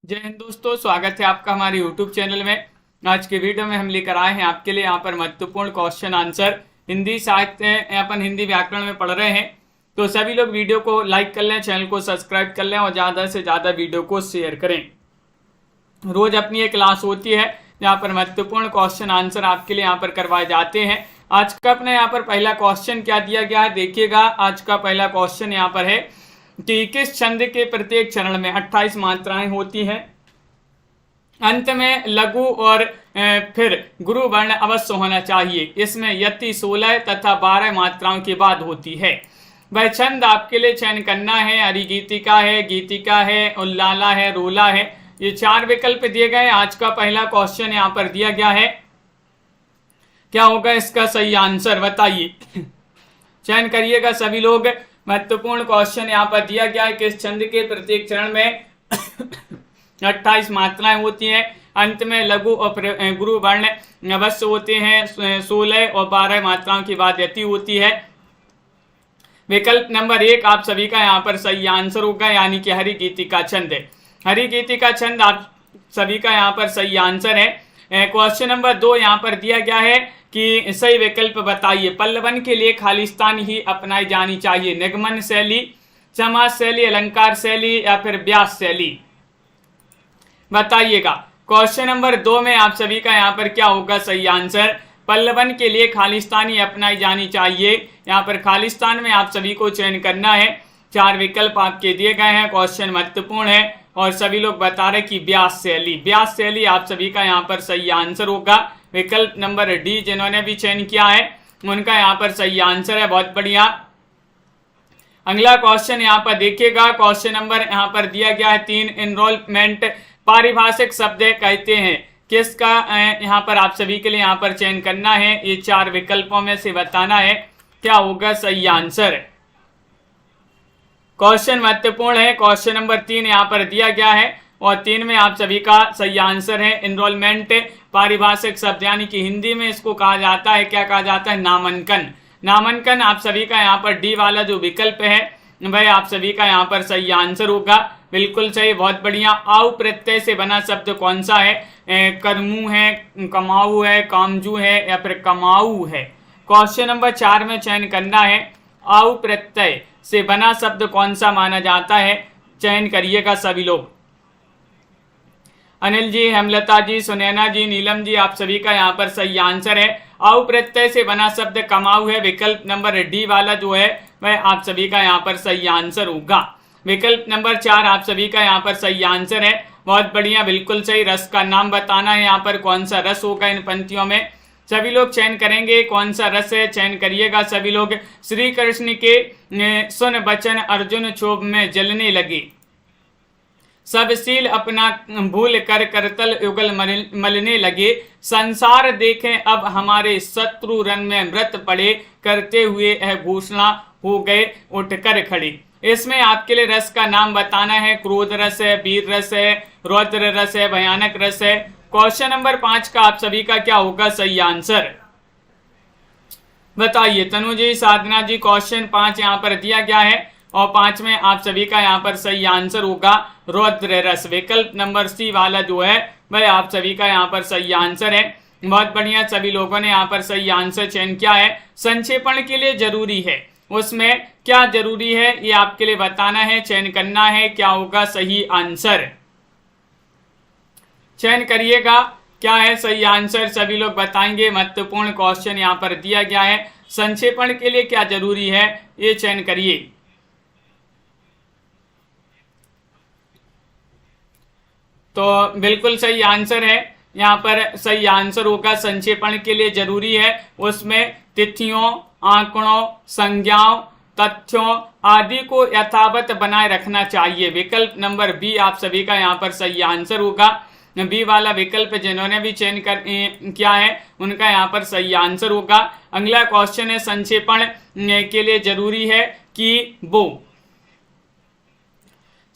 जय हिंद दोस्तों, स्वागत है आपका हमारे YouTube चैनल में। आज के वीडियो में हम लेकर आए हैं आपके लिए यहाँ पर महत्वपूर्ण क्वेश्चन आंसर हिंदी साहित्य अपन हिंदी व्याकरण में पढ़ रहे हैं। तो सभी लोग वीडियो को लाइक कर लें, चैनल को सब्सक्राइब कर लें और ज़्यादा से ज़्यादा वीडियो को शेयर करें। रोज अपनी एक क्लास होती है जहाँ पर महत्वपूर्ण क्वेश्चन आंसर आपके लिए यहाँ पर करवाए जाते हैं। आज का अपने यहाँ पर पहला क्वेश्चन क्या दिया गया है देखिएगा। आज का पहला क्वेश्चन यहाँ पर है कि किस छंद के प्रत्येक चरण में 28 मात्राएं होती हैं, अंत में लघु और फिर गुरु वर्ण अवश्य होना चाहिए। इसमें यति 16 तथा 12 मात्राओं के बाद होती है। वह छंद आपके लिए चयन करना है। हरिगीतिका है, गीतिका है, उल्लाला है, रोला है। ये 4 विकल्प दिए गए। आज का पहला क्वेश्चन यहाँ पर दिया गया है, क्या होगा इसका सही आंसर बताइए। चयन करिएगा सभी लोग। महत्वपूर्ण क्वेश्चन यहाँ पर दिया गया है, किस छंद के प्रत्येक चरण में 28 मात्राएं होती हैं, अंत में लघु और गुरु वर्ण अवश्य होते हैं। 16 और 12 मात्राओं की बाद यति होती है। विकल्प नंबर 1 आप सभी का यहाँ पर सही आंसर होगा, यानी कि हरिगीतिका छंद है। हरिगीतिका छंद आप सभी का यहाँ पर सही आंसर है। क्वेश्चन नंबर 2 यहाँ पर दिया गया है कि सही विकल्प बताइए। पल्लवन के लिए खालिस्तान ही अपनाई जानी चाहिए। निगमन शैली, समास शैली, अलंकार शैली या फिर व्यास शैली, बताइएगा। क्वेश्चन नंबर 2 में आप सभी का यहाँ पर क्या होगा सही आंसर। पल्लवन के लिए खालिस्तान ही अपनाई जानी चाहिए। यहाँ पर खालिस्तान में आप सभी को चयन करना है। 4 विकल्प आपके दिए गए हैं। क्वेश्चन महत्वपूर्ण है और सभी लोग बता रहे कि व्यास शैली। व्यास शैली आप सभी का यहाँ पर सही आंसर होगा। विकल्प नंबर डी जिन्होंने भी चयन किया है उनका यहाँ पर सही आंसर है। बहुत बढ़िया। अगला क्वेश्चन यहाँ पर देखिएगा। क्वेश्चन नंबर यहाँ पर दिया गया है 3 एनरोलमेंट पारिभाषिक शब्द कहते हैं। किसका यहाँ पर आप सभी के लिए यहाँ पर चयन करना है। ये 4 विकल्पों में से बताना है क्या होगा सही आंसर। क्वेश्चन महत्वपूर्ण है। क्वेश्चन नंबर 3 यहाँ पर दिया गया है और 3 में आप सभी का सही आंसर है एनरोलमेंट पारिभाषिक शब्द, यानी कि हिंदी में इसको कहा जाता है, क्या कहा जाता है, नामांकन। नामांकन आप सभी का यहाँ पर डी वाला जो विकल्प है वह आप सभी का यहाँ पर सही आंसर होगा। बिल्कुल सही, बहुत बढ़िया। आउ प्रत्यय से बना शब्द कौन सा है। कर्मू है, कमाऊ है, कामजू है या फिर कमाऊ है। क्वेश्चन नंबर 4 में चयन करना है आउ प्रत्यय से बना शब्द कौन सा माना जाता है। चयन करिएगा सभी लोग। अनिल जी, हेमलता जी, सुनैना जी, नीलम जी, आप सभी का यहाँ पर सही आंसर है। आउ प्रत्यय से बना शब्द कमाऊ है। विकल्प नंबर डी वाला जो है वह आप सभी का यहाँ पर सही आंसर होगा। विकल्प नंबर 4 आप सभी का यहाँ पर सही आंसर है। बहुत बढ़िया, बिल्कुल सही। रस का नाम बताना है यहाँ पर, कौन सा रस होगा इन पंक्तियों में। सभी लोग चयन करेंगे कौन सा रस है। चयन करिएगा सभी लोग। श्री कृष्ण के सुन बचन अर्जुन क्षोभ में जलने लगे। सब शील अपना भूल कर करतल युगल मलने लगे। संसार देखें अब हमारे शत्रु रन में मृत पड़े, करते हुए यह घोषणा हो गए उठकर खड़े। इसमें आपके लिए रस का नाम बताना है। क्रोध रस है, वीर रस है, रौद्र रस है, भयानक रस है। क्वेश्चन नंबर 5 का आप सभी का क्या होगा सही आंसर बताइए। तनु जी, साधना जी, क्वेश्चन 5 यहाँ पर दिया गया है और 5 में आप सभी का यहाँ पर सही आंसर होगा रौद्र रस। विकल्प नंबर सी वाला जो है वह आप सभी का यहाँ पर सही आंसर है। बहुत बढ़िया, सभी लोगों ने यहाँ पर सही आंसर चयन किया है। संक्षेपण के लिए जरूरी है, उसमें क्या जरूरी है ये आपके लिए बताना है, चयन करना है क्या होगा सही आंसर। चयन करिएगा क्या है सही आंसर, सभी लोग बताएंगे। महत्वपूर्ण क्वेश्चन यहाँ पर दिया गया है, संक्षेपण के लिए क्या जरूरी है ये चयन करिए। तो बिल्कुल सही आंसर है। यहाँ पर सही आंसर होगा संक्षेपण के लिए जरूरी है, उसमें तिथियों, आंकड़ों, संज्ञाओं, तथ्यों आदि को यथावत बनाए रखना चाहिए। विकल्प नंबर बी आप सभी का यहाँ पर सही आंसर होगा। बी वाला विकल्प जिन्होंने भी चयन किया है उनका यहाँ पर सही आंसर होगा। अगला क्वेश्चन है संक्षेपण के लिए जरूरी है कि वो।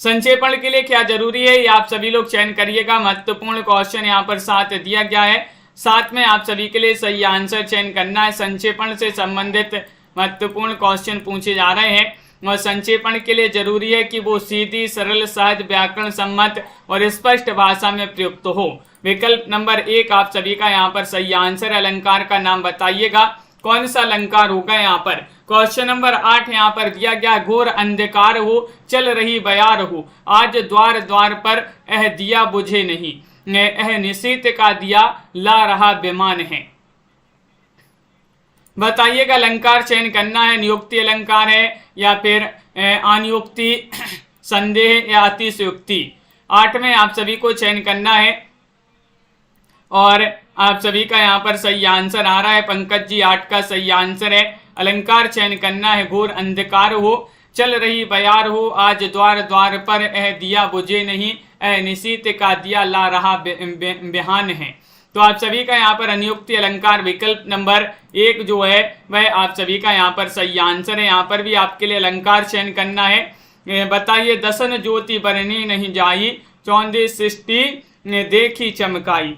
संक्षेपण के लिए क्या जरूरी है ये आप सभी लोग चयन करिएगा। महत्वपूर्ण क्वेश्चन यहाँ पर 7 दिया गया है। 7 में आप सभी के लिए सही आंसर चयन करना है। संक्षेपण से संबंधित महत्वपूर्ण क्वेश्चन पूछे जा रहे हैं। और संक्षेपण के लिए जरूरी है कि वो सीधी, सरल, सहज, व्याकरण सम्मत और स्पष्ट भाषा में प्रयुक्त हो। विकल्प नंबर 1 आप सभी का यहाँ पर सही आंसर। अलंकार का नाम बताइएगा, कौन सा अलंकार होगा यहाँ पर। क्वेश्चन नंबर 8 यहाँ पर दिया गया, घोर अंधकार हो, चल रही बयार हो, आज द्वार द्वार पर एह दिया बुझे नहीं, एह निशीत का दिया ला रहा विमान है। बताइएगा अलंकार चयन करना है, नियुक्ति अलंकार है या फिर अनियुक्ति, संदेह या अतिशयोक्ति। 8 में आप सभी को चयन करना है और आप सभी का यहाँ पर सही आंसर आ रहा है। पंकज जी 8 का सही आंसर है। अलंकार चयन करना है, घोर अंधकार हो, चल रही बयार हो, आज द्वार द्वार पर एह दिया बुझे नहीं, एह निशीत का दिया ला रहा बिहान है। तो आप सभी का यहाँ पर अनियुक्ति अलंकार विकल्प नंबर 1 जो है वह आप सभी का यहाँ पर सही आंसर है। यहाँ पर भी आपके लिए अलंकार चयन करना है। बताइए, दसन ज्योति बरनी नहीं जाई, चौंदे सृष्टि देखी चमकाई।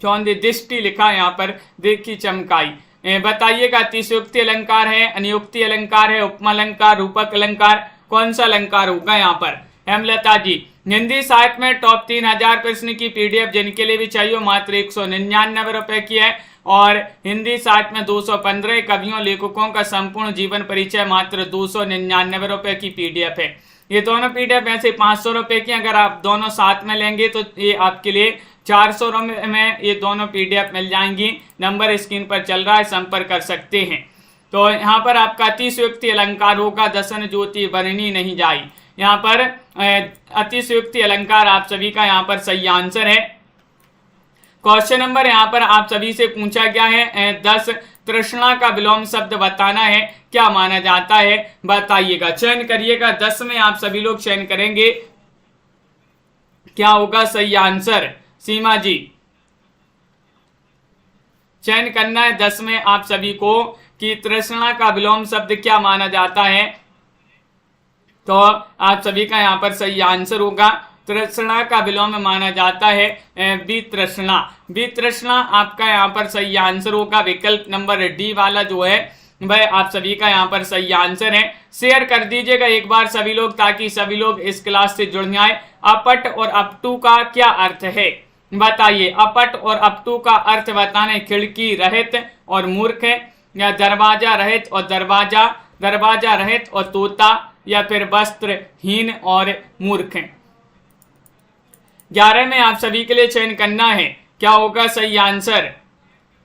चौंदे दृष्टि लिखा यहाँ पर, देखी चमकाई। बताइएगा अतिशयोक्ति अलंकार है, अनियुक्ति अलंकार है, उपमा अलंकार, रूपक अलंकार, कौन सा अलंकार होगा यहाँ पर। हेमलता जी, हिंदी साहित्य में टॉप 3000 प्रश्न की पीडीएफ जिनके लिए भी चाहिए मात्र 199 रुपए की है, और हिंदी साहित्य में 215 कवियों लेखकों का संपूर्ण जीवन परिचय मात्र 299 रुपए की पीडीएफ है। ये दोनों पीडीएफ ऐसे 500 रुपए की, अगर आप दोनों साथ में लेंगे तो ये आपके लिए 400 रुपए में ये दोनों पीडीएफ मिल जाएंगी। नंबर स्क्रीन पर चल रहा है, संपर्क कर सकते हैं। तो यहाँ पर आपका अतिशयोक्ति अलंकार होगा, दसन ज्योति बरनी नहीं जाई। यहाँ पर अतिशयोक्ति अलंकार आप सभी का यहाँ पर सही आंसर है। क्वेश्चन नंबर यहाँ पर आप सभी से पूछा गया है 10 तृष्णा का विलोम शब्द बताना है, क्या माना जाता है, बताइएगा। चयन करिएगा, 10 में आप सभी लोग चयन करेंगे, क्या होगा सही आंसर। सीमा जी चयन करना है 10 में आप सभी को कि तृष्णा का विलोम शब्द क्या माना जाता है। तो आप सभी का यहाँ पर सही आंसर होगा, तृष्णा का विलोम माना जाता है वितृष्णा। वितृष्णा आपका यहाँ पर सही आंसर होगा। विकल्प नंबर डी वाला जो है वह आप सभी का यहाँ पर सही आंसर है। शेयर कर दीजिएगा एक बार सभी लोग, ताकि सभी लोग इस क्लास से जुड़ जाए। अपट और अपटू का क्या अर्थ है, बताइए। अपट और अपटू का अर्थ बताने, खिड़की रहित और मूर्ख है, या दरवाजा रहित और दरवाजा, दरवाजा रहित और तोता, या फिर वस्त्रहीन और मूर्ख हैं। 11 में आप सभी के लिए चयन करना है, क्या होगा सही आंसर।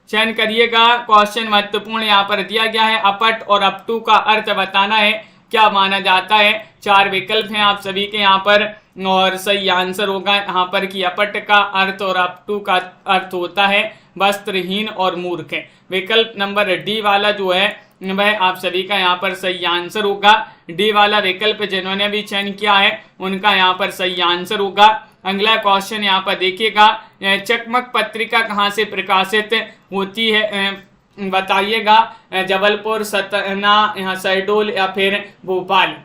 चयन करिएगा, क्वेश्चन महत्वपूर्ण यहाँ पर दिया गया है। अपट और अपटू का अर्थ बताना है, क्या माना जाता है। 4 विकल्प हैं आप सभी के यहाँ पर, और सही आंसर होगा यहाँ पर कि अपट का अर्थ और अपटू का अर्थ होता है वस्त्रहीन और मूर्ख है। विकल्प नंबर डी वाला जो है वह आप सभी का यहाँ पर सही आंसर होगा। डी वाला विकल्प जिन्होंने भी चयन किया है उनका यहाँ पर सही आंसर होगा। अगला क्वेश्चन यहाँ पर देखिएगा, चकमक पत्रिका कहाँ से प्रकाशित होती है, बताइएगा। जबलपुर, सतना, यहाँ शहडोल या फिर भोपाल।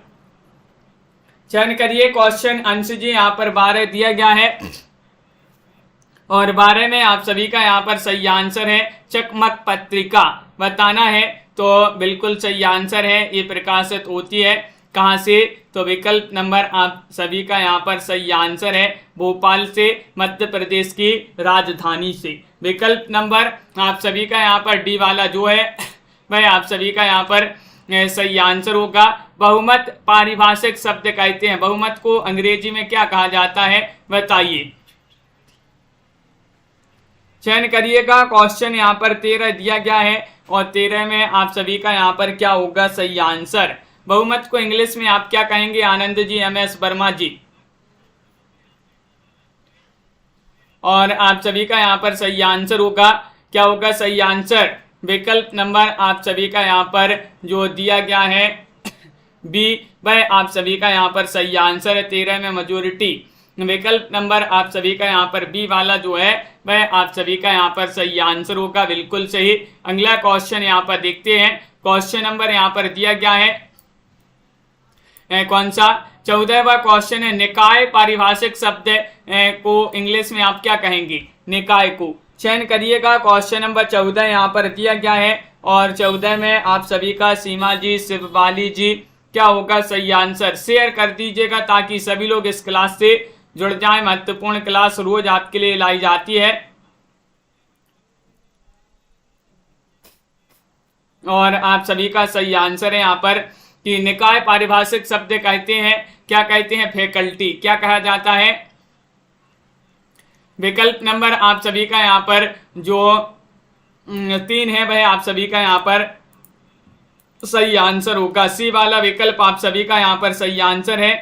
चयन करिए। क्वेश्चन अंश जी यहाँ पर 12 दिया गया है, और 12 में आप सभी का यहाँ पर सही आंसर है चकमक पत्रिका बताना है। तो बिल्कुल सही आंसर है, ये प्रकाशित होती है कहाँ से, तो विकल्प नंबर आप सभी का यहाँ पर सही आंसर है भोपाल से, मध्य प्रदेश की राजधानी से। विकल्प नंबर आप सभी का यहाँ पर डी वाला जो है वह आप सभी का यहाँ पर सही आंसर होगा। बहुमत पारिभाषिक शब्द कहते हैं, बहुमत को अंग्रेजी में क्या कहा जाता है, बताइए। चयन करिएगा। क्वेश्चन यहाँ पर 13 दिया गया है, और 13 में आप सभी का यहाँ पर क्या होगा सही आंसर। बहुमत को इंग्लिश में आप क्या कहेंगे, आनंद जी, MS वर्मा जी। और आप सभी का यहाँ पर सही आंसर होगा, क्या होगा सही आंसर। विकल्प नंबर आप सभी का यहाँ पर जो दिया गया है बी, वह आप सभी का यहाँ पर सही आंसर है। 13 में मेजोरिटी। विकल्प नंबर आप सभी का यहाँ पर बी वाला जो है वह आप सभी का यहाँ पर सही आंसर होगा, बिल्कुल सही। अगला क्वेश्चन यहाँ पर देखते हैं। क्वेश्चन नंबर यहाँ पर दिया गया है कौन सा, 14वां क्वेश्चन है, निकाय पारिभाषिक शब्द को इंग्लिश में आप क्या कहेंगे, निकाय को। चयन करिएगा। क्वेश्चन नंबर 14 यहाँ पर दिया गया है, और 14 में आप सभी का सीमा जी, शिवबाली जी, क्या होगा सही आंसर। शेयर कर दीजिएगा ताकि सभी लोग इस क्लास से जुड़ जाएं। महत्वपूर्ण क्लास रोज आपके लिए लाई जाती है। और आप सभी का सही आंसर है यहाँ पर कि निकाय पारिभाषिक शब्द कहते हैं, क्या कहते हैं, फैकल्टी, क्या कहा जाता है। विकल्प नंबर आप सभी का यहाँ पर जो 3 है वह आप सभी का यहाँ पर सही आंसर होगा। सी वाला विकल्प आप सभी का यहाँ पर सही आंसर है।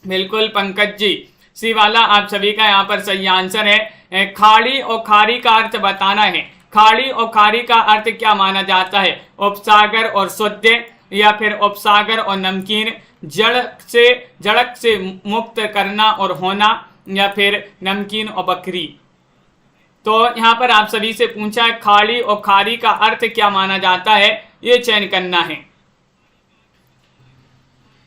बिल्कुल पंकज जी, सी वाला आप सभी का यहाँ पर सही आंसर है। खाड़ी और खारी का अर्थ बताना है। खाड़ी और खारी का अर्थ क्या माना जाता है। उपसागर और शुद्ध, या फिर उपसागर और नमकीन, जड़क से मुक्त करना और होना, या फिर नमकीन और बकरी। तो यहाँ पर आप सभी से पूछा है खाड़ी और खारी का अर्थ क्या माना जाता है, ये चयन करना है।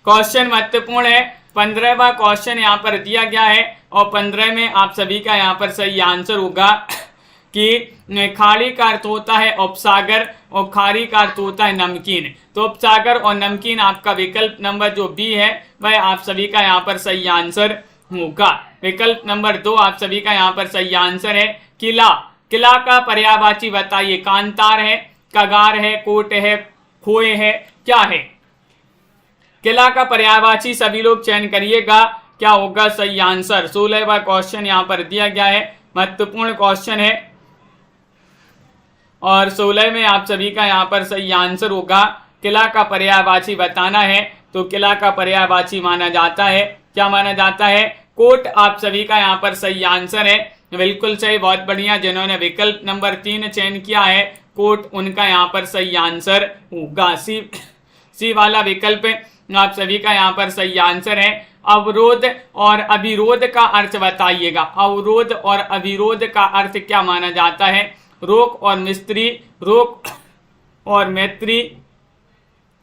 क्वेश्चन महत्वपूर्ण है। 15वां क्वेश्चन यहाँ पर दिया गया है और 15 में आप सभी का यहाँ पर सही आंसर होगा कि खाड़ी का अर्थ होता है उपसागर और खारी का अर्थ होता है नमकीन। तो उपसागर और नमकीन आपका विकल्प नंबर जो बी है वह आप सभी का यहाँ पर सही आंसर होगा। विकल्प नंबर 2 आप सभी का यहाँ पर सही आंसर है। किला, किला का पर्यायवाची बताइए। कांतार है, कगार है, कोट है, खोए है, क्या है। किला का पर्यायवाची सभी लोग चयन करिएगा, क्या होगा सही आंसर। 16वां क्वेश्चन यहाँ पर दिया गया है, महत्वपूर्ण क्वेश्चन है और 16 में आप सभी का यहाँ पर सही आंसर होगा। किला का पर्यायवाची बताना है, तो किला का पर्यायवाची माना जाता है, क्या माना जाता है, कोट। आप सभी का यहाँ पर सही आंसर है। बिल्कुल सही, बहुत बढ़िया। जिन्होंने विकल्प नंबर 3 चयन किया है कोट, उनका यहाँ पर सही आंसर होगा। सी वाला विकल्प आप सभी का यहाँ पर सही आंसर है। अवरोध और अविरोध का अर्थ बताइएगा। अवरोध और अविरोध का अर्थ क्या माना जाता है। रोक और मिस्त्री, रोक और मैत्री,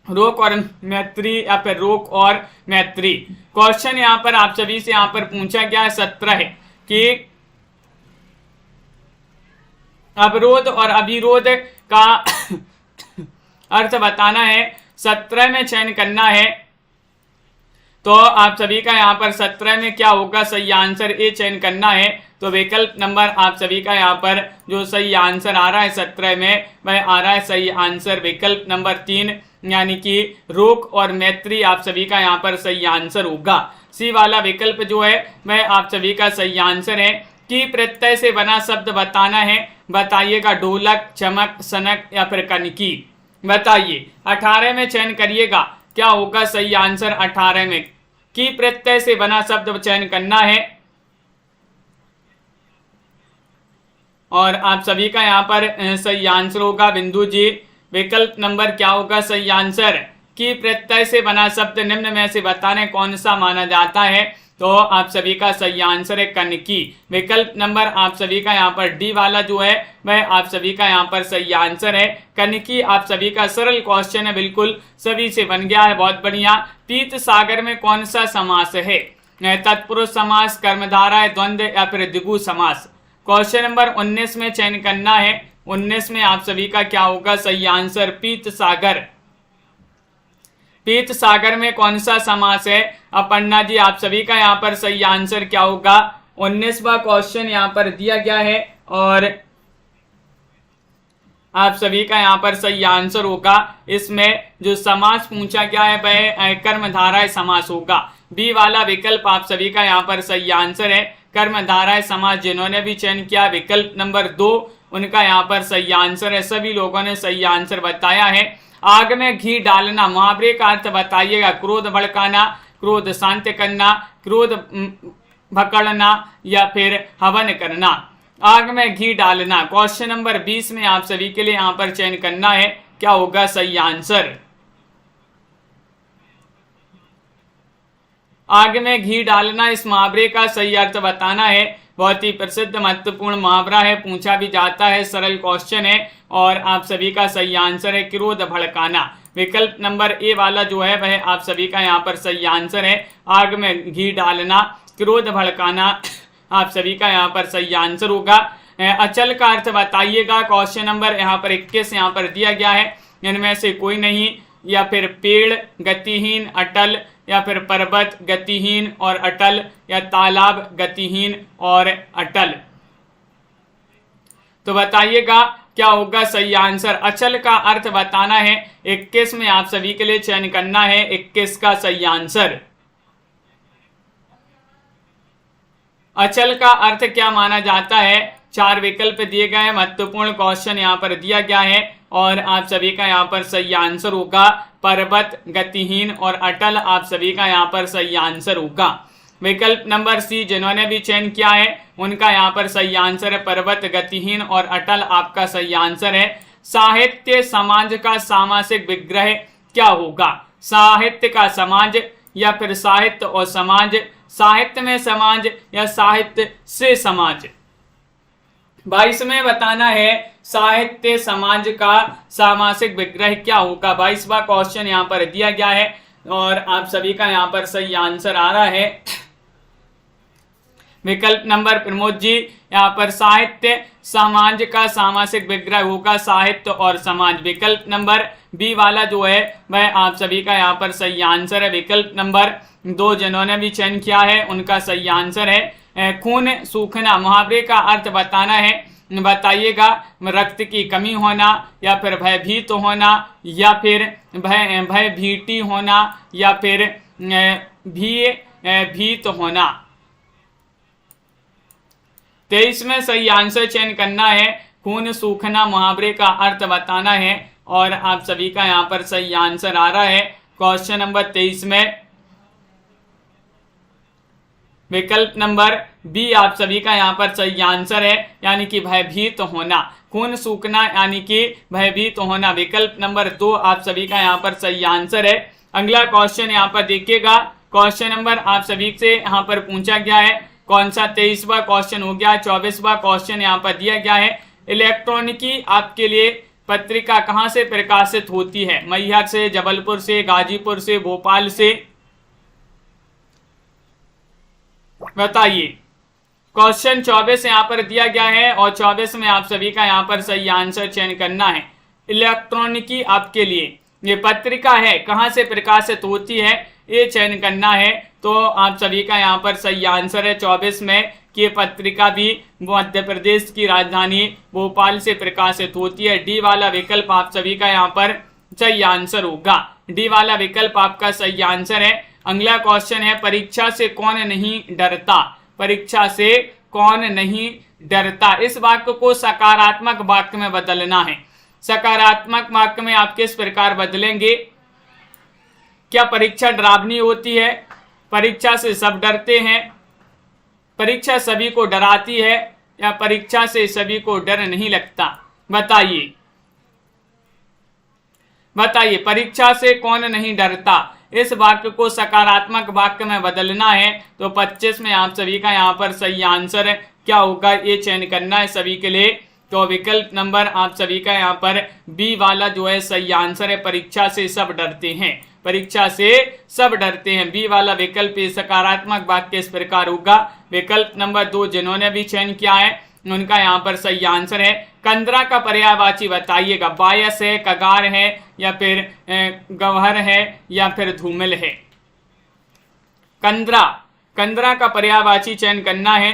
रोक और मैत्री, या फिर रोक और मैत्री। क्वेश्चन यहाँ पर आप सभी से यहाँ पर पूछा गया है 17 है कि अवरोध और अविरोध का अर्थ बताना है। 17 में चयन करना है, तो आप सभी का यहाँ पर 17 में क्या होगा सही आंसर, ये चयन करना है। तो विकल्प नंबर आप सभी का यहाँ पर जो सही आंसर आ रहा है 17 में, वह आ रहा है सही आंसर विकल्प नंबर 3, यानी कि रोक और मैत्री आप सभी का यहाँ पर सही आंसर होगा। सी वाला विकल्प जो है वह आप सभी का सही आंसर है। की प्रत्यय से बना शब्द बताना है, बताइएगा। ढोलक, चमक, सनक, या फिर कनकी, बताइए। 18 में चयन करिएगा, क्या होगा सही आंसर। 18 में की प्रत्यय से बना शब्द चयन करना है और आप सभी का यहाँ पर सही आंसर होगा। बिंदु जी, विकल्प नंबर क्या होगा सही आंसर। की प्रत्यय से बना शब्द निम्न में से बताने कौन सा माना जाता है, तो आप सभी का सही आंसर है कनकी। विकल्प नंबर आप सभी का यहाँ पर डी वाला जो है वह आप सभी का यहाँ पर सही आंसर है कनकी। आप सभी का सरल क्वेश्चन है, बिल्कुल सभी से बन गया है, बहुत बढ़िया। पीत सागर में कौन सा समास है। तत्पुरुष समास, कर्मधारय, द्वंद्व, या फिर द्विगु समास। क्वेश्चन नंबर 19 में चयन करना है। 19 में आप सभी का क्या होगा सही आंसर, पीत सागर। पीत सागर में कौन सा समास है। अपर्णा जी, आप सभी का यहाँ पर सही आंसर क्या होगा। 19वां क्वेश्चन यहाँ पर दिया गया है और आप सभी का यहाँ पर सही आंसर होगा। इसमें जो समास पूछा गया है वह कर्मधारय समास होगा। बी वाला विकल्प आप सभी का यहाँ पर सही आंसर है कर्मधारय समास। जिन्होंने भी चयन किया विकल्प नंबर 2, उनका यहाँ पर सही आंसर है। सभी लोगों ने सही आंसर बताया है। आग में घी डालना, मुहावरे का अर्थ बताइएगा। क्रोध भड़काना, क्रोध शांत करना, क्रोध भकड़ना, या फिर हवन करना। आग में घी डालना। क्वेश्चन नंबर 20 में आप सभी के लिए यहाँ पर चयन करना है, क्या होगा सही आंसर। आग में घी डालना, इस मुहावरे का सही अर्थ बताना है। बहुत ही प्रसिद्ध महत्वपूर्ण मुहावरा है, पूछा भी जाता है, सरल क्वेश्चन है और आप सभी का सही आंसर है क्रोध भड़काना। विकल्प नंबर ए वाला जो है वह आप सभी का यहाँ पर सही आंसर है। आग में घी डालना, क्रोध भड़काना, आप सभी का यहाँ पर सही आंसर होगा। अचल का अर्थ बताइएगा। क्वेश्चन नंबर यहाँ पर 21 यहाँ पर दिया गया है, इनमें से कोई नहीं। या फिर पेड़ गतिहीन अटल, या फिर पर्वत गतिहीन और अटल, या तालाब गतिहीन और अटल। तो बताइएगा क्या होगा सही आंसर। अचल का अर्थ बताना है। 21 में आप सभी के लिए चयन करना है 21 का सही आंसर। अचल का अर्थ क्या माना जाता है? 4 विकल्प दिए गए हैं, महत्वपूर्ण क्वेश्चन यहाँ पर दिया गया है और आप सभी का यहाँ पर सही आंसर होगा पर्वत गतिहीन और अटल। आप सभी का यहाँ पर सही आंसर होगा विकल्प नंबर सी। जिन्होंने भी चयन किया है उनका यहाँ पर सही आंसर है पर्वत गतिहीन और अटल, आपका सही आंसर है। साहित्य समाज का सामासिक विग्रह क्या होगा? साहित्य का समाज, या फिर साहित्य और समाज, साहित्य में समाज, या साहित्य से समाज। 22 में बताना है साहित्य समाज का सामासिक विग्रह क्या होगा। 22वां क्वेश्चन यहाँ पर दिया गया है और आप सभी का यहाँ पर सही आंसर आ रहा है विकल्प नंबर प्रमोद जी। यहाँ पर साहित्य समाज का सामासिक विग्रह होगा साहित्य और समाज। विकल्प नंबर बी वाला जो है वह आप सभी का यहाँ पर सही आंसर है। विकल्प नंबर 2 जिन्होंने भी चयन किया है उनका सही आंसर है खून सूखना। मुहावरे का अर्थ बताना है, बताइएगा। रक्त की कमी होना, या फिर भयभीत होना, या फिर भयभीति होना, या फिर भीत होना। 23 में सही आंसर चयन करना है। खून सूखना मुहावरे का अर्थ बताना है और आप सभी का यहाँ पर सही आंसर आ रहा है क्वेश्चन नंबर 23 में विकल्प नंबर बी आप सभी का यहाँ पर सही आंसर है, यानी कि भयभीत होना। खून सूखना यानी कि भयभीत होना। विकल्प नंबर 2 आप सभी का यहाँ पर सही आंसर है। अगला क्वेश्चन यहाँ पर देखिएगा। क्वेश्चन नंबर आप सभी से यहाँ पर पूछा गया है कौन सा 23वां क्वेश्चन हो गया। 24वां क्वेश्चन यहाँ पर दिया गया है इलेक्ट्रॉनिकी आपके लिए पत्रिका कहाँ से प्रकाशित होती है? मैहर से, जबलपुर से, गाजीपुर से, भोपाल से। बताइए। क्वेश्चन 24 यहाँ पर दिया गया है और 24 में आप सभी का यहाँ पर सही आंसर चयन करना है। इलेक्ट्रॉनिकी आपके लिए ये पत्रिका है कहाँ से प्रकाशित होती है ये चयन करना है। तो आप सभी का यहाँ पर सही आंसर है 24 में कि ये पत्रिका भी मध्य प्रदेश की राजधानी भोपाल से प्रकाशित होती है। डी वाला विकल्प आप सभी का यहाँ पर सही आंसर होगा। डी वाला विकल्प आपका सही आंसर है। अगला क्वेश्चन है परीक्षा से कौन नहीं डरता? परीक्षा से कौन नहीं डरता? इस वाक्य को सकारात्मक वाक्य में बदलना है। सकारात्मक वाक्य में आप किस प्रकार बदलेंगे? क्या परीक्षा डरावनी होती है? परीक्षा से सब डरते हैं? परीक्षा सभी को डराती है? या परीक्षा से सभी को डर नहीं लगता? बताइए। बताइए परीक्षा से कौन नहीं डरता? इस वाक्य को सकारात्मक वाक्य में बदलना है। तो 25 में आप सभी का यहाँ पर सही आंसर है क्या होगा ये चयन करना है सभी के लिए। तो विकल्प नंबर आप सभी का यहाँ पर बी वाला जो है सही आंसर है। परीक्षा से सब डरते हैं। परीक्षा से सब डरते हैं। बी वाला विकल्प सकारात्मक वाक्य इस प्रकार होगा। विकल्प नंबर 2 जिन्होंने भी चयन किया है उनका यहाँ पर सही आंसर है। कंदरा का पर्यायवाची बताइएगा। बायस है, कगार है, या फिर गवहर है, या फिर धूमिल है? कंदरा, कंदरा का पर्यायवाची चयन करना है।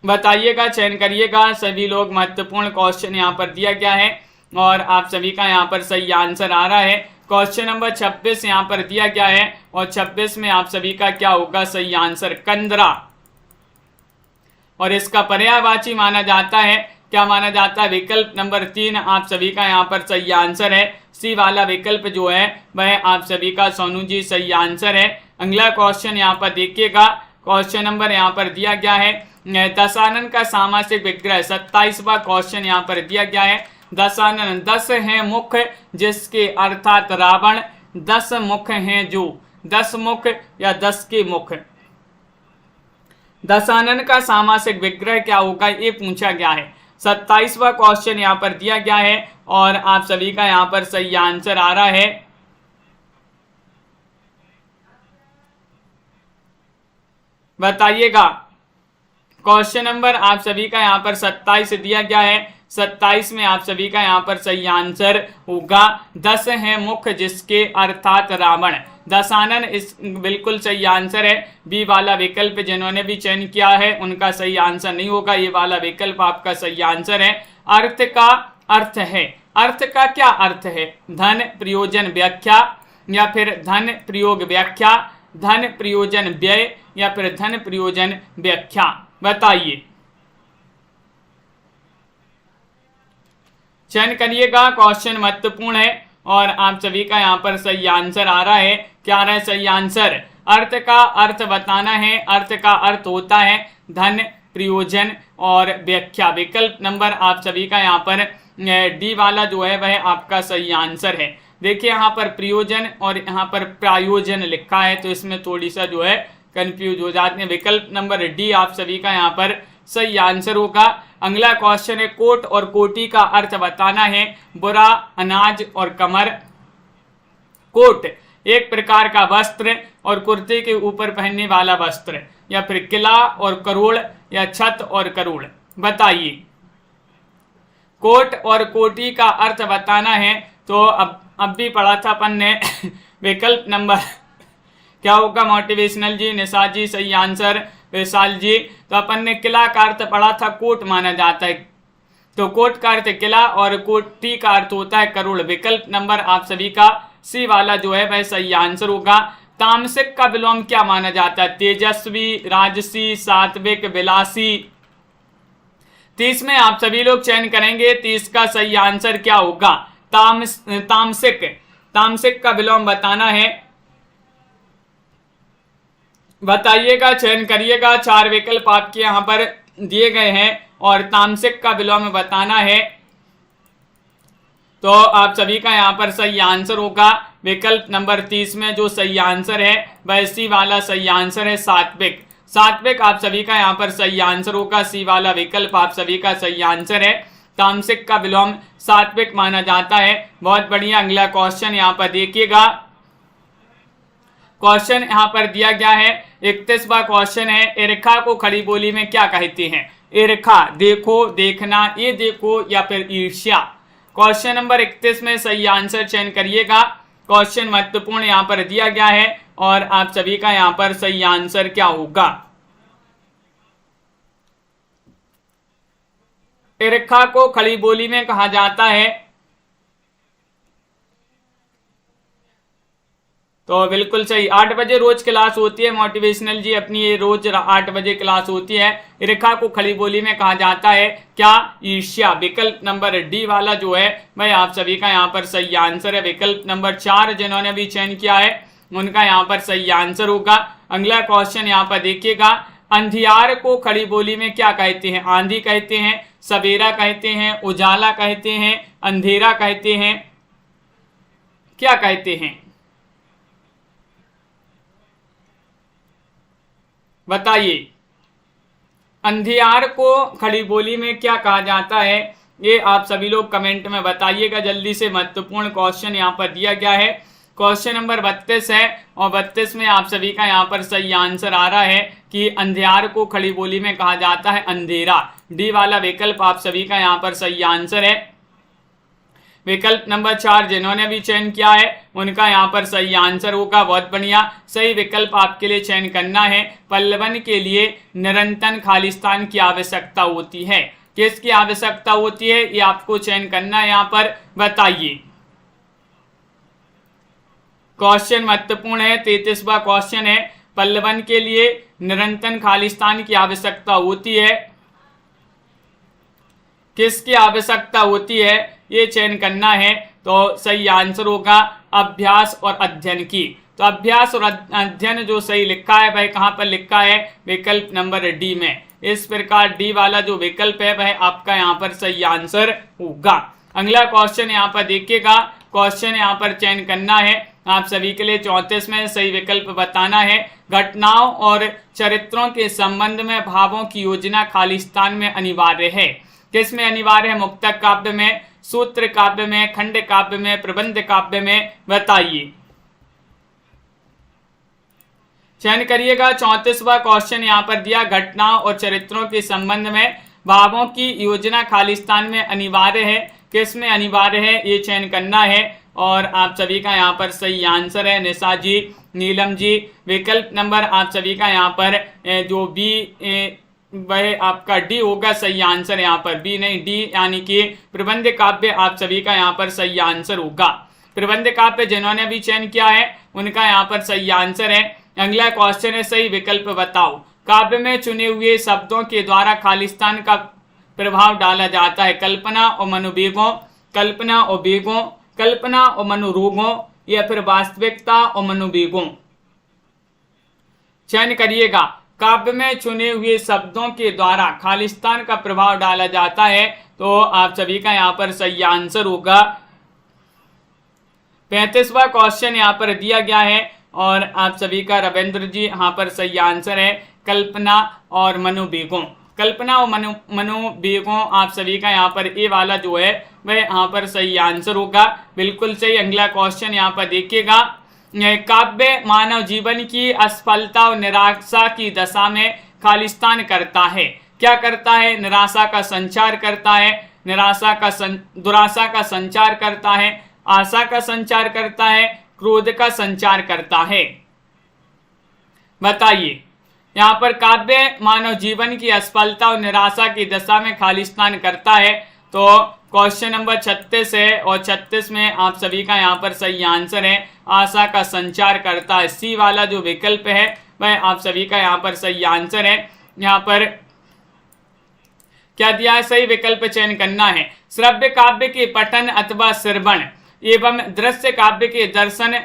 बताइएगा, चयन करिएगा सभी लोग। महत्वपूर्ण क्वेश्चन यहाँ पर दिया गया है और आप सभी का यहाँ पर सही आंसर आ रहा है। क्वेश्चन नंबर 26 यहाँ पर दिया गया है और 26 में आप सभी का क्या होगा सही आंसर? कंदरा। और इसका पर्यायवाची माना जाता है, क्या माना जाता है? विकल्प नंबर 3 आप सभी का यहाँ पर सही आंसर है। सी वाला विकल्प जो है वह आप सभी का सोनू जी सही आंसर है। अगला क्वेश्चन यहाँ पर देखिएगा। क्वेश्चन नंबर यहाँ पर दिया गया है दशानन का सामासिक विग्रह। 27वां क्वेश्चन यहाँ पर दिया गया है। दशानन 10 हैं मुख जिसके अर्थात रावण 10 मुख हैं जो। 10 मुख या 10 के मुख। दशानन का सामासिक विग्रह क्या होगा ये पूछा गया है। 27वां क्वेश्चन यहाँ पर दिया गया है और आप सभी का यहाँ पर सही आंसर आ रहा है। बताइएगा। क्वेश्चन नंबर आप सभी का यहाँ पर 27 दिया गया है। 27 में आप सभी का यहाँ पर सही आंसर होगा 10 है मुख जिसके अर्थात रावण। दशानन इस बिल्कुल सही आंसर है। बी वाला विकल्प जिन्होंने भी चयन किया है उनका सही आंसर नहीं होगा, ये वाला विकल्प आपका सही आंसर है। अर्थ का अर्थ है, अर्थ का क्या अर्थ है? धन प्रयोजन व्याख्या या फिर धन प्रयोग व्याख्या, धन प्रयोजन व्यय या फिर धन प्रयोजन व्याख्या, बताइए। चयन करिएगा, क्वेश्चन महत्वपूर्ण है और आप सभी का यहाँ पर सही आंसर आ रहा है। क्या रहा है सही आंसर? अर्थ का अर्थ बताना है। अर्थ का अर्थ होता है धन प्रयोजन और व्याख्या। विकल्प नंबर आप सभी का यहाँ पर डी वाला जो है वह आपका सही आंसर है। देखिए यहाँ पर प्रयोजन और यहाँ पर प्रायोजन लिखा है तो इसमें थोड़ी सा जो है कंफ्यूज हो जाते हैं। विकल्प नंबर डी आप सभी का यहाँ पर सही आंसर होगा। अगला क्वेश्चन है, कोट और कोटी का अर्थ बताना है। बुरा, अनाज और कमर। कोट एक प्रकार का वस्त्र और कुर्ते के ऊपर पहनने वाला वस्त्र, या फिर किला और करोड़ या छत और करोड़, बताइए। कोट और कोटी का अर्थ बताना है तो अब भी पढ़ा था अपन ने। विकल्प नंबर क्या होगा? मोटिवेशनल जी, निशा जी सही आंसर, विशाल जी। तो अपन ने किला का अर्थ पढ़ा था कोट माना जाता है, तो कोट का अर्थ किला और कोटी का अर्थ होता है करोड़। विकल्प नंबर आप सभी का सी वाला जो है वह सही आंसर होगा। तामसिक का विलोम क्या माना जाता है? तेजस्वी, राजसी, सात्विक, विलासी। 30 में आप सभी लोग चयन करेंगे 30 का सही आंसर क्या होगा? तामसिक, तामसिक का विलोम बताना है, बताइएगा, चयन करिएगा। 4 विकल्प आपके यहाँ पर दिए गए हैं और तामसिक का विलोम बताना है तो आप सभी का यहाँ पर सही आंसर होगा। विकल्प नंबर 30 में जो सही आंसर है वह सी वाला सही आंसर है, सात्विक। सात्विक आप सभी का यहाँ पर सही आंसर होगा। सी वाला विकल्प आप सभी का सही आंसर है। तामसिक का विलोम सात्विक माना जाता है। बहुत बढ़िया। अगला क्वेश्चन यहाँ पर देखिएगा। क्वेश्चन यहाँ पर दिया गया है 31वां क्वेश्चन है, ईर्खा को खड़ी बोली में क्या कहते हैं? ईर्खा देखो, देखना, ये देखो या फिर ईर्ष्या। क्वेश्चन नंबर 31 में सही आंसर चयन करिएगा। क्वेश्चन महत्वपूर्ण यहाँ पर दिया गया है और आप सभी का यहाँ पर सही आंसर क्या होगा? ईर्खा को खड़ी बोली में कहा जाता है तो बिल्कुल सही। 8 बजे रोज क्लास होती है मोटिवेशनल जी, अपनी ये रोज 8 बजे क्लास होती है। ईर्खा को खड़ी बोली में कहा जाता है क्या? ईर्ष्या। विकल्प नंबर डी वाला जो है वह आप सभी का यहाँ पर सही आंसर है। विकल्प नंबर 4 जिन्होंने भी चयन किया है उनका यहाँ पर सही आंसर होगा। अगला क्वेश्चन यहाँ पर देखिएगा, अंधियार को खड़ी बोली में क्या कहते हैं? आंधी कहते हैं, सवेरा कहते हैं, उजाला कहते हैं, अंधेरा कहते हैं, क्या कहते हैं? बताइए। अंधियार को खड़ी बोली में क्या कहा जाता है? ये आप सभी लोग कमेंट में बताइएगा जल्दी से। महत्वपूर्ण क्वेश्चन यहाँ पर दिया गया है। क्वेश्चन नंबर 32 है और 32 में आप सभी का यहाँ पर सही आंसर आ रहा है कि अंधियार को खड़ी बोली में कहा जाता है अंधेरा। डी वाला विकल्प आप सभी का यहाँ पर सही आंसर है। विकल्प नंबर 4 जिन्होंने भी चयन किया है उनका यहाँ पर सही आंसर होगा। बहुत बढ़िया। सही विकल्प आपके लिए चयन करना है। पल्लवन के लिए निरंतर खालिस्तान की आवश्यकता होती है। किसकी आवश्यकता होती है ये आपको चयन करना है यहाँ पर, बताइए। क्वेश्चन महत्वपूर्ण है। 33वां क्वेश्चन है, पल्लवन के लिए निरंतर खालिस्तान की आवश्यकता होती है, किसकी आवश्यकता होती है ये चयन करना है तो सही आंसर होगा अभ्यास और अध्ययन की। तो अभ्यास और अध्ययन जो सही लिखा है वह कहाँ पर लिखा है? विकल्प नंबर डी में। इस प्रकार डी वाला जो विकल्प है वह आपका यहाँ पर सही आंसर होगा। अगला क्वेश्चन यहाँ पर देखिएगा। क्वेश्चन यहाँ पर चयन करना है आप सभी के लिए। 34 में सही विकल्प बताना है। घटनाओं और चरित्रों के संबंध में भावों की योजना खालिस्तान में अनिवार्य है। किसमें अनिवार्य है? मुक्तक काव्य में, सूत्र काव्य में, खंड काव्य में, प्रबंध काव्य में, बताइए। चयन करिएगा। 34वां क्वेश्चन यहाँ पर दिया, घटनाओं और चरित्रों के संबंध में भावों की योजना खालिस्तान में अनिवार्य है, किस में अनिवार्य है ये चयन करना है। और आप सभी का यहाँ पर सही आंसर है निशा जी, नीलम जी। विकल्प नंबर आप सभी का यहाँ पर जो बी वह आपका डी होगा सही आंसर, यहाँ पर बी नहीं डी, यानी कि प्रबंध काव्य आप सभी का यहाँ पर सही आंसर होगा। प्रबंध काव्य जिन्होंने भी चयन किया है उनका यहाँ पर सही आंसर है। अगला क्वेश्चन है सही विकल्प बताओ। काव्य में चुने हुए शब्दों के द्वारा खालिस्तान का प्रभाव डाला जाता है। कल्पना और मनोवेगों, कल्पना और वेगों, कल्पना और मनोरोगों, या फिर वास्तविकता और मनोवेगों। चयन करिएगा। काव्य में चुने हुए शब्दों के द्वारा खालिस्तान का प्रभाव डाला जाता है, तो आप सभी का यहाँ पर सही आंसर होगा। 35वां क्वेश्चन यहाँ पर दिया गया है और आप सभी का रविंद्र जी यहाँ पर सही आंसर है कल्पना और मनोवेगों। कल्पना और मनोवेगों आप सभी का यहाँ पर ए वाला जो है वह यहाँ पर सही आंसर होगा, बिल्कुल सही। अगला क्वेश्चन यहाँ पर देखिएगा। काव्य मानव जीवन की असफलता और निराशा की दशा में खालिस्तान करता है। क्या करता है? निराशा का संचार करता है, दुराशा का संचार करता है, आशा का संचार करता है, क्रोध का संचार करता है। बताइए। यहाँ पर काव्य मानव जीवन की असफलता और निराशा की दशा में खालिस्तान करता है, तो क्वेश्चन नंबर 36 है और 36 में आप सभी का यहाँ पर सही आंसर है आशा का संचार करता है। सी वाला जो विकल्प है वह आप सभी का यहाँ पर सही आंसर है। यहाँ पर क्या दिया है? सही विकल्प चयन करना है। श्रव्य काव्य के पठन अथवा श्रवण एवं दृश्य काव्य के दर्शन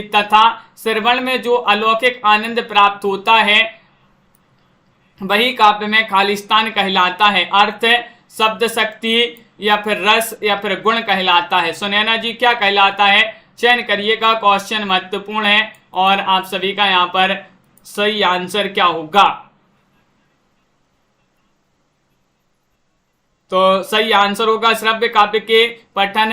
तथा श्रवण में जो अलौकिक आनंद प्राप्त होता है वही काव्य में खालिस्तान कहलाता है। अर्थ, शब्द शक्ति, या फिर रस, या फिर गुण कहलाता है। सुनैना जी क्या कहलाता है? चयन करिएगा, क्वेश्चन महत्वपूर्ण है और आप सभी का यहाँ पर सही आंसर क्या होगा? तो सही आंसर होगा श्रव्य काव्य के पठन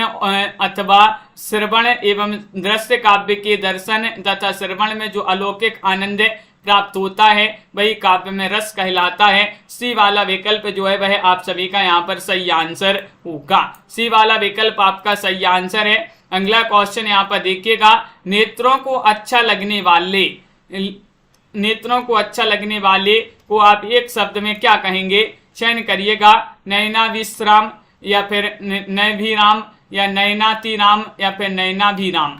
अथवा श्रवण एवं दृश्य काव्य के दर्शन तथा श्रवण में जो अलौकिक आनंद प्राप्त होता है वही काव्य में रस कहलाता है। सी वाला विकल्प जो है वह आप सभी का यहाँ पर सही आंसर होगा। सी वाला विकल्प आपका सही आंसर है। अगला क्वेश्चन यहाँ पर देखिएगा। नेत्रों को अच्छा लगने वाले को आप एक शब्द में क्या कहेंगे? चयन करिएगा। नयनाभिराम, या फिर नयभिराम, या नयनातिराम, या फिर नयनाभिराम।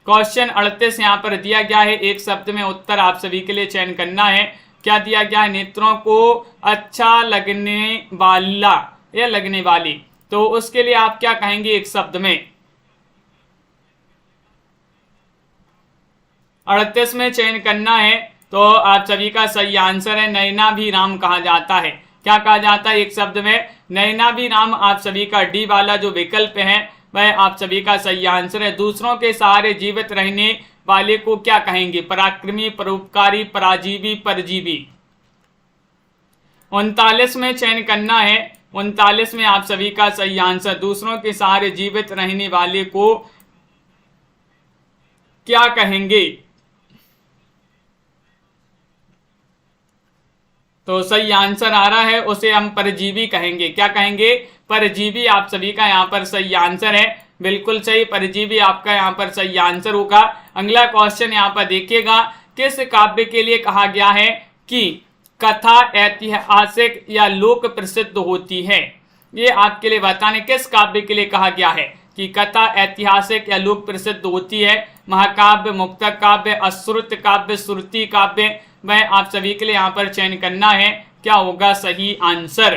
क्वेश्चन 38 यहाँ पर दिया गया है, एक शब्द में उत्तर आप सभी के लिए चयन करना है। क्या दिया गया है? नेत्रों को अच्छा लगने वाला या लगने वाली, तो उसके लिए आप क्या कहेंगे एक शब्द में? 38 में चयन करना है, तो आप सभी का सही आंसर है नयनाभिराम कहा जाता है। क्या कहा जाता है एक शब्द में? नयनाभिराम। आप सभी का डी वाला जो विकल्प है वह आप सभी का सही आंसर है। दूसरों के सहारे जीवित रहने वाले को क्या कहेंगे? पराक्रमी, परोपकारी, पराजीवी, परजीवी। 39 में चयन करना है। 39 में आप सभी का सही आंसर दूसरों के सहारे जीवित रहने वाले को क्या कहेंगे? तो सही आंसर आ रहा है, उसे हम परजीवी कहेंगे। क्या कहेंगे? परजीवी। आप सभी का यहाँ पर सही आंसर है, बिल्कुल सही। परजीवी आपका यहाँ पर सही आंसर होगा। अगला क्वेश्चन यहाँ पर देखिएगा। किस काव्य के लिए कहा गया है कि कथा ऐतिहासिक या लोक प्रसिद्ध होती है? ये आपके लिए बताने किस काव्य के लिए कहा गया है कि कथा ऐतिहासिक या लोक प्रसिद्ध होती है? महाकाव्य, मुक्तक काव्य, अश्रुत काव्य, श्रुति काव्य। वह आप सभी के लिए यहाँ पर चयन करना है, क्या होगा सही आंसर?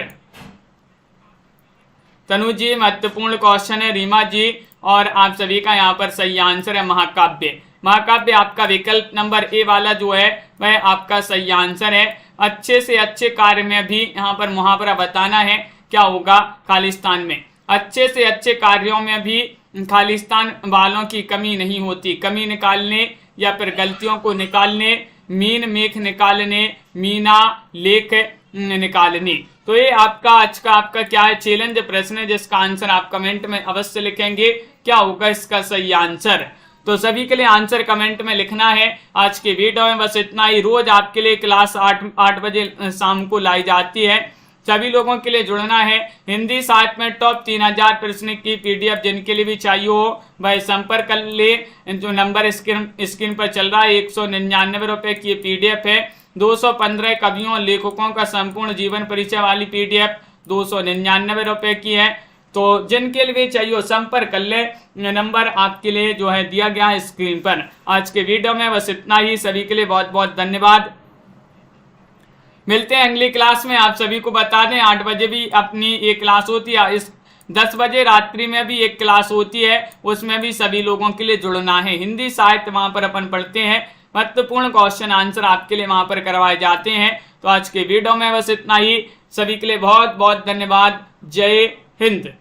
तनु जी महत्वपूर्ण क्वेश्चन है, रीमा जी, और आप सभी का यहाँ पर सही आंसर है महाकाव्य। महाकाव्य आपका विकल्प नंबर ए वाला जो है वह आपका सही आंसर है। अच्छे से अच्छे कार्य में भी यहाँ पर मुहावरा बताना है, क्या होगा खालिस्तान में? अच्छे से अच्छे कार्यों में भी खालिस्तान वालों की कमी नहीं होती। कमी निकालने या फिर गलतियों को निकालने, मीन मेख निकालने, मीना लेख निकालने। तो ये आपका आज का आपका क्या है? चैलेंज प्रश्न है, जिसका आंसर आप कमेंट में अवश्य लिखेंगे। क्या होगा इसका सही आंसर? तो सभी के लिए आंसर कमेंट में लिखना है। आज के वीडियो में बस इतना ही। रोज आपके लिए क्लास 8 बजे शाम को लाई जाती है। सभी लोगों के लिए जुड़ना है। हिंदी साहित्य में टॉप 3000 प्रश्न की PDF जिनके लिए भी चाहिए हो वह संपर्क कर ले। जो नंबर स्क्रीन पर चल रहा है 199 रुपये की PDF है। 215 कवियों और लेखकों का संपूर्ण जीवन परिचय वाली PDF 299 रुपये की है। तो जिनके लिए भी चाहिए संपर्क कर ले, नंबर आपके लिए जो है दिया गया है स्क्रीन पर। आज के वीडियो में बस इतना ही। सभी के लिए बहुत बहुत धन्यवाद। मिलते हैं अगली क्लास में। आप सभी को बता दें 8 बजे भी अपनी एक क्लास होती है, इस 10 बजे रात्रि में भी एक क्लास होती है, उसमें भी सभी लोगों के लिए जुड़ना है। हिंदी साहित्य वहां पर अपन पढ़ते हैं, महत्वपूर्ण क्वेश्चन आंसर आपके लिए वहां पर करवाए जाते हैं। तो आज के वीडियो में बस इतना ही। सभी के लिए बहुत बहुत धन्यवाद। जय हिंद।